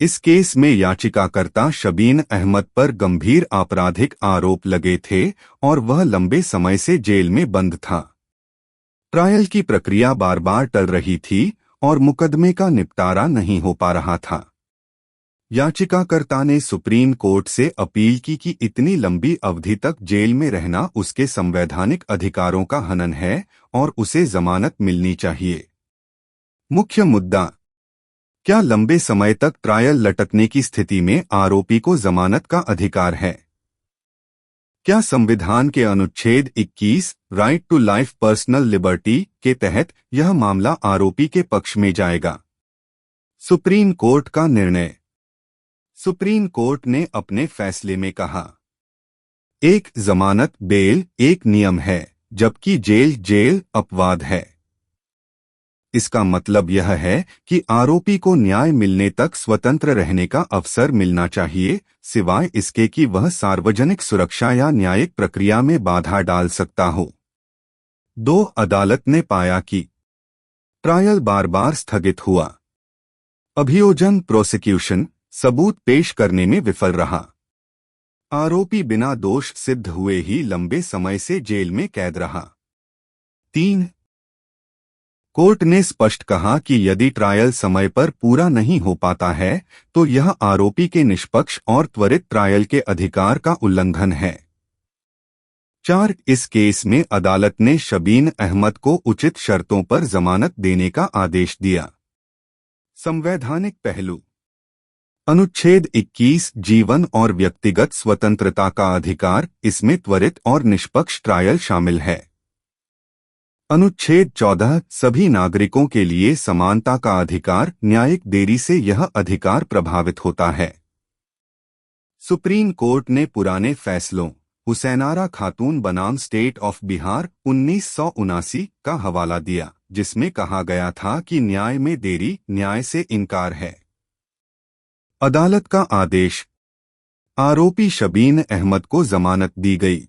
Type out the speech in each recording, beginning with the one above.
इस केस में याचिकाकर्ता शबीन अहमद पर गंभीर आपराधिक आरोप लगे थे और वह लंबे समय से जेल में बंद था। ट्रायल की प्रक्रिया बार बार टल रही थी और मुकदमे का निपटारा नहीं हो पा रहा था। याचिकाकर्ता ने सुप्रीम कोर्ट से अपील की कि इतनी लंबी अवधि तक जेल में रहना उसके संवैधानिक अधिकारों का हनन है और उसे जमानत मिलनी चाहिए। मुख्य मुद्दा: क्या लंबे समय तक ट्रायल लटकने की स्थिति में आरोपी को जमानत का अधिकार है? क्या संविधान के अनुच्छेद 21 right to life personal liberty के तहत यह मामला आरोपी के पक्ष में जाएगा? सुप्रीम कोर्ट का निर्णय। सुप्रीम कोर्ट ने अपने फैसले में कहा, एक जमानत बेल एक नियम है, जबकि जेल अपवाद है। इसका मतलब यह है कि आरोपी को न्याय मिलने तक स्वतंत्र रहने का अवसर मिलना चाहिए, सिवाय इसके कि वह सार्वजनिक सुरक्षा या न्यायिक प्रक्रिया में बाधा डाल सकता हो। 2. अदालत ने पाया कि ट्रायल बार बार स्थगित हुआ। अभियोजन प्रोसिक्यूशन सबूत पेश करने में विफल रहा। आरोपी बिना दोष सिद्ध हुए ही लंबे समय से जेल में कैद रहा। 3. कोर्ट ने स्पष्ट कहा कि यदि ट्रायल समय पर पूरा नहीं हो पाता है तो यह आरोपी के निष्पक्ष और त्वरित ट्रायल के अधिकार का उल्लंघन है। 4. इस केस में अदालत ने शबीन अहमद को उचित शर्तों पर जमानत देने का आदेश दिया। संवैधानिक पहलू: अनुच्छेद 21 जीवन और व्यक्तिगत स्वतंत्रता का अधिकार, इसमें त्वरित और निष्पक्ष ट्रायल शामिल है। अनुच्छेद 14 सभी नागरिकों के लिए समानता का अधिकार, न्यायिक देरी से यह अधिकार प्रभावित होता है। सुप्रीम कोर्ट ने पुराने फैसलों हुसैनारा खातून बनाम स्टेट ऑफ बिहार 1979 का हवाला दिया, जिसमें कहा गया था कि न्याय में देरी न्याय से इनकार है। अदालत का आदेश: आरोपी शबीन अहमद को जमानत दी गई।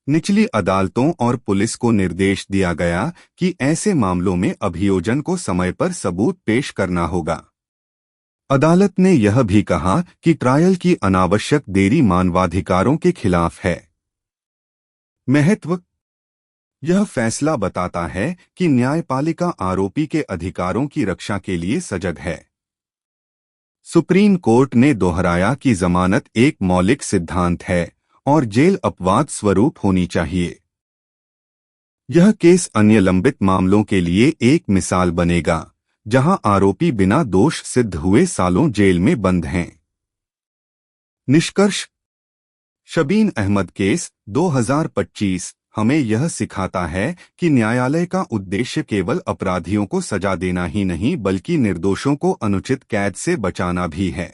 निचली अदालतों और पुलिस को निर्देश दिया गया कि ऐसे मामलों में अभियोजन को समय पर सबूत पेश करना होगा। अदालत ने यह भी कहा कि ट्रायल की अनावश्यक देरी मानवाधिकारों के खिलाफ है। महत्व: यह फैसला बताता है कि न्यायपालिका आरोपी के अधिकारों की रक्षा के लिए सजग है। सुप्रीम कोर्ट ने दोहराया कि जमानत एक मौलिक सिद्धांत है और जेल अपवाद स्वरूप होनी चाहिए। यह केस अन्य लंबित मामलों के लिए एक मिसाल बनेगा, जहां आरोपी बिना दोष सिद्ध हुए सालों जेल में बंद हैं। निष्कर्ष: शबीन अहमद केस 2025 हमें यह सिखाता है कि न्यायालय का उद्देश्य केवल अपराधियों को सजा देना ही नहीं बल्कि निर्दोषों को अनुचित कैद से बचाना भी है।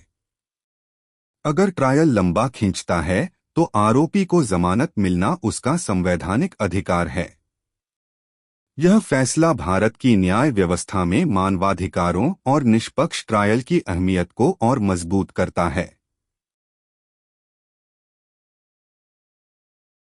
अगर ट्रायल लंबा खींचता है तो आरोपी को जमानत मिलना उसका संवैधानिक अधिकार है। यह फैसला भारत की न्याय व्यवस्था में मानवाधिकारों और निष्पक्ष ट्रायल की अहमियत को और मजबूत करता है।